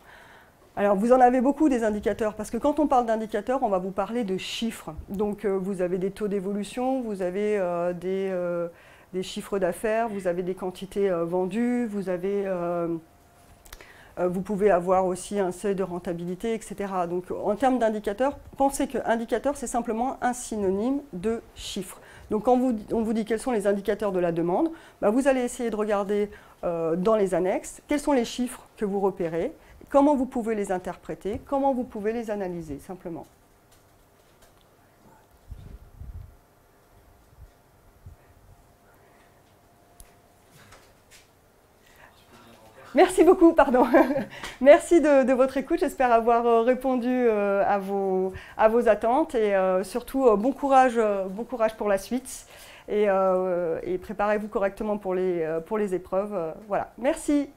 Alors, vous en avez beaucoup des indicateurs, parce que quand on parle d'indicateurs, on va vous parler de chiffres. Donc, vous avez des taux d'évolution, vous avez des chiffres d'affaires, vous avez des quantités vendues, vous pouvez avoir aussi un seuil de rentabilité, etc. Donc, en termes d'indicateurs, pensez que indicateur, c'est simplement un synonyme de chiffre. Donc, quand on vous dit quels sont les indicateurs de la demande, vous allez essayer de regarder dans les annexes quels sont les chiffres que vous repérez, comment vous pouvez les interpréter, comment vous pouvez les analyser, simplement. Merci beaucoup, pardon. Merci de votre écoute. J'espère avoir répondu à vos attentes et surtout bon courage pour la suite et préparez-vous correctement pour les épreuves. Voilà. Merci.